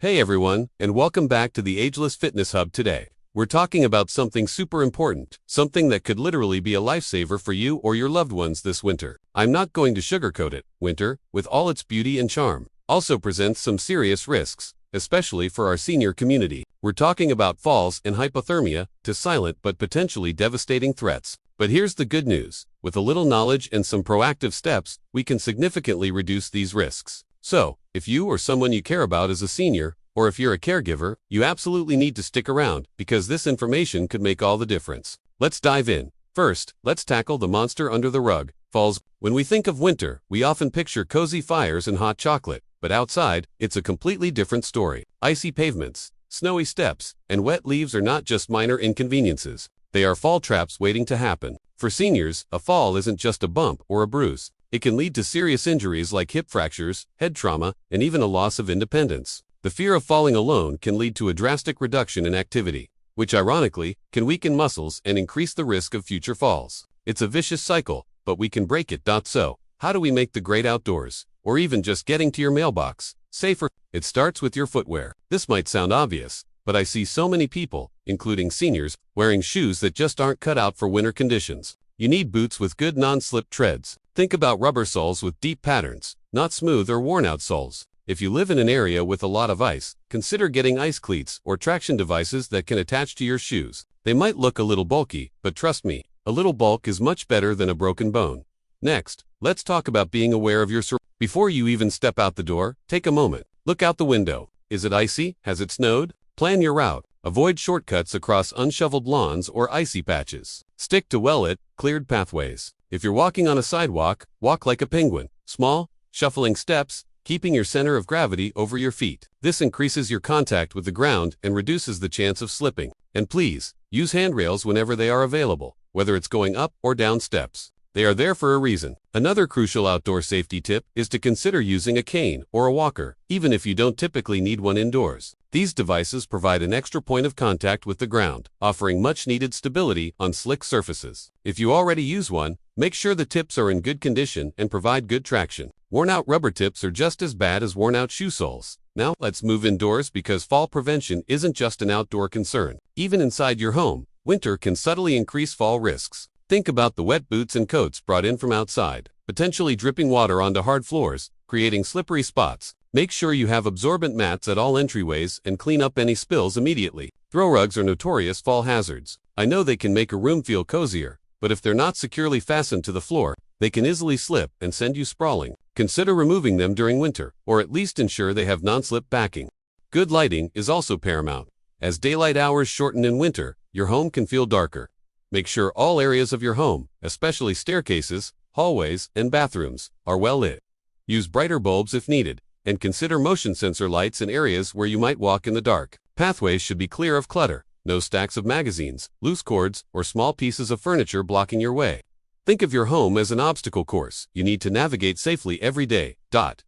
Hey everyone, and welcome back to the Ageless Fitness Hub today. We're talking about something super important, something that could literally be a lifesaver for you or your loved ones this winter. I'm not going to sugarcoat it. Winter, with all its beauty and charm, also presents some serious risks, especially for our senior community. We're talking about falls and hypothermia, two silent but potentially devastating threats. But here's the good news. With a little knowledge and some proactive steps, we can significantly reduce these risks. So, if you or someone you care about is a senior, or if you're a caregiver, you absolutely need to stick around, because this information could make all the difference. Let's dive in. First, let's tackle the monster under the rug, falls. When we think of winter, we often picture cozy fires and hot chocolate, but outside, it's a completely different story. Icy pavements, snowy steps, and wet leaves are not just minor inconveniences. They are fall traps waiting to happen. For seniors, a fall isn't just a bump or a bruise. It can lead to serious injuries like hip fractures, head trauma, and even a loss of independence. The fear of falling alone can lead to a drastic reduction in activity, which ironically can weaken muscles and increase the risk of future falls. It's a vicious cycle, but we can break it. So, how do we make the great outdoors, or even just getting to your mailbox, safer? It starts with your footwear. This might sound obvious, but I see so many people, including seniors, wearing shoes that just aren't cut out for winter conditions. You need boots with good non-slip treads. Think about rubber soles with deep patterns, not smooth or worn-out soles. If you live in an area with a lot of ice, consider getting ice cleats or traction devices that can attach to your shoes. They might look a little bulky, but trust me, a little bulk is much better than a broken bone. Next, let's talk about being aware of your surroundings. Before you even step out the door, take a moment. Look out the window. Is it icy? Has it snowed? Plan your route. Avoid shortcuts across unshoveled lawns or icy patches. Stick to well-lit, cleared pathways. If you're walking on a sidewalk, walk like a penguin. Small, shuffling steps, keeping your center of gravity over your feet. This increases your contact with the ground and reduces the chance of slipping. And please, use handrails whenever they are available, whether it's going up or down steps. They are there for a reason. Another crucial outdoor safety tip is to consider using a cane or a walker, even if you don't typically need one indoors. These devices provide an extra point of contact with the ground, offering much-needed stability on slick surfaces. If you already use one, make sure the tips are in good condition and provide good traction. Worn-out rubber tips are just as bad as worn-out shoe soles. Now, let's move indoors, because fall prevention isn't just an outdoor concern. Even inside your home, winter can subtly increase fall risks. Think about the wet boots and coats brought in from outside, potentially dripping water onto hard floors, creating slippery spots. Make sure you have absorbent mats at all entryways and clean up any spills immediately. Throw rugs are notorious fall hazards. I know they can make a room feel cozier, but if they're not securely fastened to the floor, they can easily slip and send you sprawling. Consider removing them during winter, or at least ensure they have non-slip backing. Good lighting is also paramount. As daylight hours shorten in winter, your home can feel darker. Make sure all areas of your home, especially staircases, hallways, and bathrooms, are well lit. Use brighter bulbs if needed, and consider motion sensor lights in areas where you might walk in the dark. Pathways should be clear of clutter, no stacks of magazines, loose cords, or small pieces of furniture blocking your way. Think of your home as an obstacle course you need to navigate safely every day.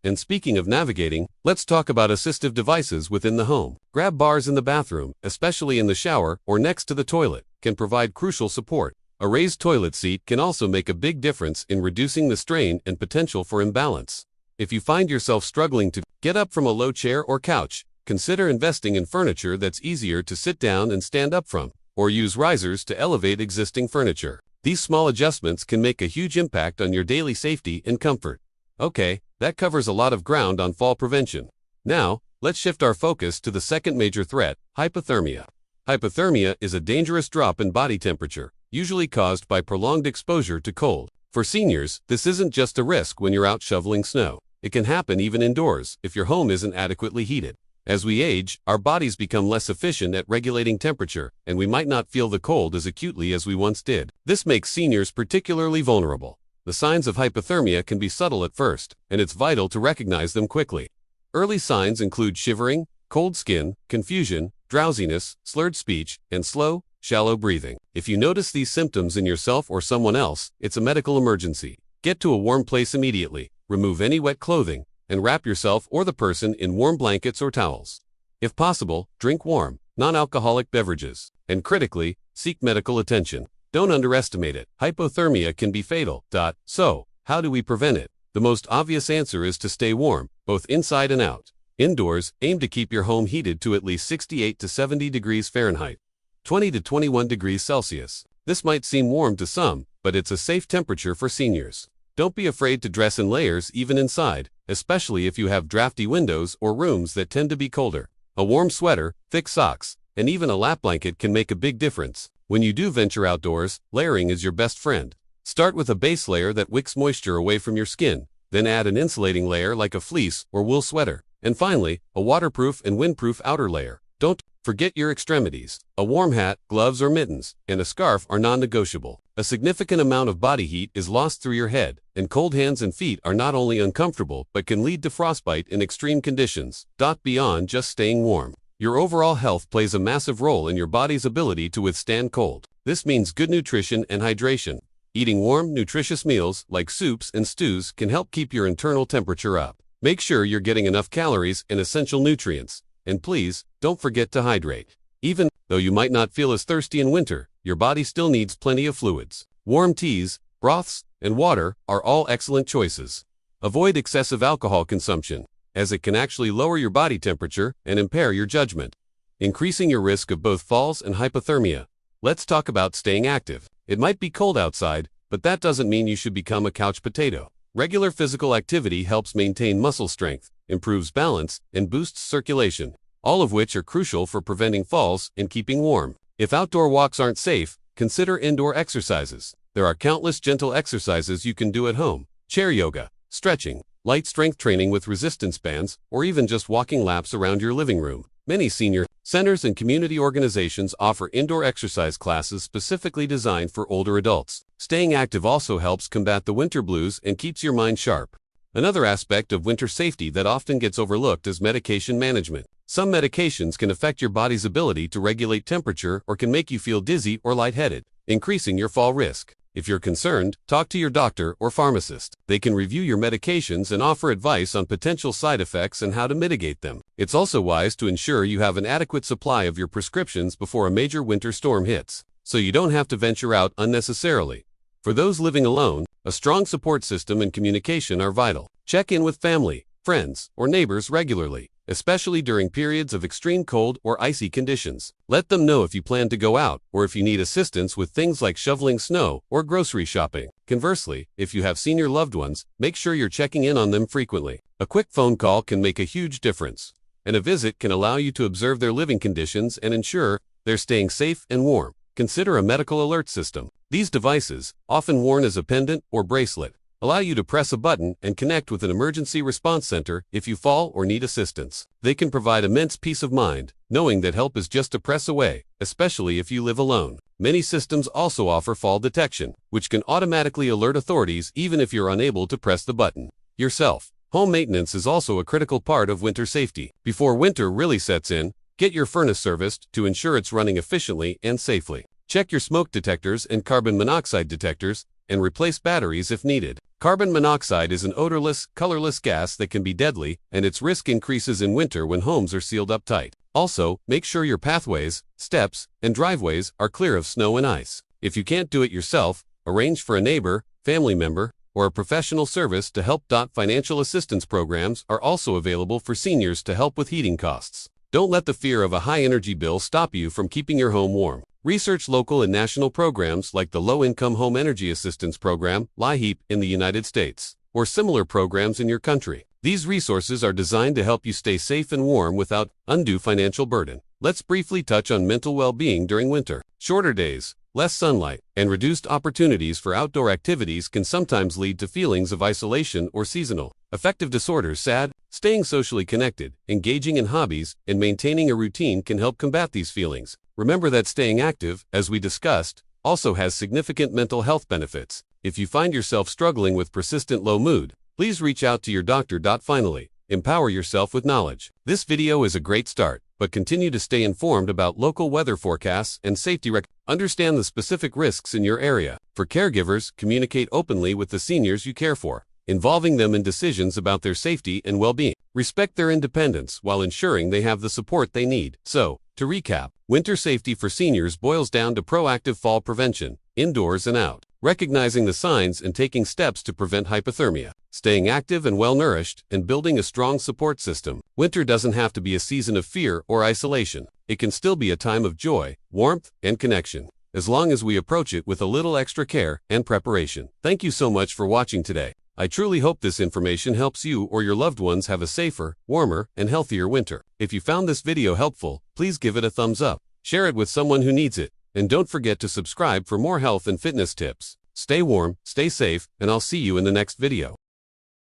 And speaking of navigating, let's talk about assistive devices within the home. Grab bars in the bathroom, especially in the shower or next to the toilet, can provide crucial support. A raised toilet seat can also make a big difference in reducing the strain and potential for imbalance. If you find yourself struggling to get up from a low chair or couch, consider investing in furniture that's easier to sit down and stand up from, or use risers to elevate existing furniture. These small adjustments can make a huge impact on your daily safety and comfort. Okay, that covers a lot of ground on fall prevention. Now, let's shift our focus to the second major threat, hypothermia. Hypothermia is a dangerous drop in body temperature, usually caused by prolonged exposure to cold. For seniors, this isn't just a risk when you're out shoveling snow. It can happen even indoors if your home isn't adequately heated. As we age, our bodies become less efficient at regulating temperature, and we might not feel the cold as acutely as we once did. This makes seniors particularly vulnerable. The signs of hypothermia can be subtle at first, and it's vital to recognize them quickly. Early signs include shivering, cold skin, confusion, drowsiness, slurred speech, and slow, shallow breathing. If you notice these symptoms in yourself or someone else, it's a medical emergency. Get to a warm place immediately, remove any wet clothing, and wrap yourself or the person in warm blankets or towels. If possible, drink warm, non-alcoholic beverages, and critically, seek medical attention. Don't underestimate it. Hypothermia can be fatal. So, how do we prevent it? The most obvious answer is to stay warm, both inside and out. Indoors, aim to keep your home heated to at least 68 to 70 degrees Fahrenheit, 20 to 21 degrees Celsius. This might seem warm to some, but it's a safe temperature for seniors. Don't be afraid to dress in layers even inside, especially if you have drafty windows or rooms that tend to be colder. A warm sweater, thick socks, and even a lap blanket can make a big difference. When you do venture outdoors, layering is your best friend. Start with a base layer that wicks moisture away from your skin, then add an insulating layer like a fleece or wool sweater. And finally, a waterproof and windproof outer layer. Don't forget your extremities. A warm hat, gloves or mittens, and a scarf are non-negotiable. A significant amount of body heat is lost through your head, and cold hands and feet are not only uncomfortable but can lead to frostbite in extreme conditions. Beyond just staying warm, your overall health plays a massive role in your body's ability to withstand cold. This means good nutrition and hydration. Eating warm, nutritious meals like soups and stews can help keep your internal temperature up. Make sure you're getting enough calories and essential nutrients. And please, don't forget to hydrate. Even though you might not feel as thirsty in winter, your body still needs plenty of fluids. Warm teas, broths, and water are all excellent choices. Avoid excessive alcohol consumption, as it can actually lower your body temperature and impair your judgment, increasing your risk of both falls and hypothermia. Let's talk about staying active. It might be cold outside, but that doesn't mean you should become a couch potato. Regular physical activity helps maintain muscle strength, improves balance, and boosts circulation, all of which are crucial for preventing falls and keeping warm. If outdoor walks aren't safe, consider indoor exercises. There are countless gentle exercises you can do at home: chair yoga, stretching, light strength training with resistance bands, or even just walking laps around your living room. Many senior centers and community organizations offer indoor exercise classes specifically designed for older adults. Staying active also helps combat the winter blues and keeps your mind sharp. Another aspect of winter safety that often gets overlooked is medication management. Some medications can affect your body's ability to regulate temperature or can make you feel dizzy or lightheaded, increasing your fall risk. If you're concerned, talk to your doctor or pharmacist. They can review your medications and offer advice on potential side effects and how to mitigate them. It's also wise to ensure you have an adequate supply of your prescriptions before a major winter storm hits, so you don't have to venture out unnecessarily. For those living alone, a strong support system and communication are vital. Check in with family, friends, or neighbors regularly, especially during periods of extreme cold or icy conditions. Let them know if you plan to go out or if you need assistance with things like shoveling snow or grocery shopping. Conversely, if you have senior loved ones, make sure you're checking in on them frequently. A quick phone call can make a huge difference, and a visit can allow you to observe their living conditions and ensure they're staying safe and warm. Consider a medical alert system. These devices, often worn as a pendant or bracelet, allow you to press a button and connect with an emergency response center if you fall or need assistance. They can provide immense peace of mind, knowing that help is just a press away, especially if you live alone. Many systems also offer fall detection, which can automatically alert authorities even if you're unable to press the button yourself. Home maintenance is also a critical part of winter safety. Before winter really sets in, get your furnace serviced to ensure it's running efficiently and safely. Check your smoke detectors and carbon monoxide detectors, and replace batteries if needed. Carbon monoxide is an odorless, colorless gas that can be deadly, and its risk increases in winter when homes are sealed up tight. Also, make sure your pathways, steps, and driveways are clear of snow and ice. If you can't do it yourself, arrange for a neighbor, family member, or a professional service to help. Financial assistance programs are also available for seniors to help with heating costs. Don't let the fear of a high energy bill stop you from keeping your home warm. Research local and national programs like the Low-Income Home Energy Assistance Program, LIHEAP, in the United States, or similar programs in your country. These resources are designed to help you stay safe and warm without undue financial burden. Let's briefly touch on mental well-being during winter. Shorter days, less sunlight, and reduced opportunities for outdoor activities can sometimes lead to feelings of isolation or seasonal affective disorders. Staying socially connected, engaging in hobbies, and maintaining a routine can help combat these feelings. Remember that staying active, as we discussed, also has significant mental health benefits. If you find yourself struggling with persistent low mood, please reach out to your doctor. Finally, empower yourself with knowledge. This video is a great start, but continue to stay informed about local weather forecasts and safety Understand the specific risks in your area. For caregivers, communicate openly with the seniors you care for, involving them in decisions about their safety and well-being. Respect their independence while ensuring they have the support they need. So, to recap, winter safety for seniors boils down to proactive fall prevention, indoors and out. recognizing the signs and taking steps to prevent hypothermia, staying active and well-nourished, and building a strong support system. Winter doesn't have to be a season of fear or isolation. It can still be a time of joy, warmth, and connection, as long as we approach it with a little extra care and preparation. Thank you so much for watching today. I truly hope this information helps you or your loved ones have a safer, warmer, and healthier winter. If you found this video helpful, please give it a thumbs up, share it with someone who needs it, and don't forget to subscribe for more health and fitness tips. Stay warm, stay safe, and I'll see you in the next video.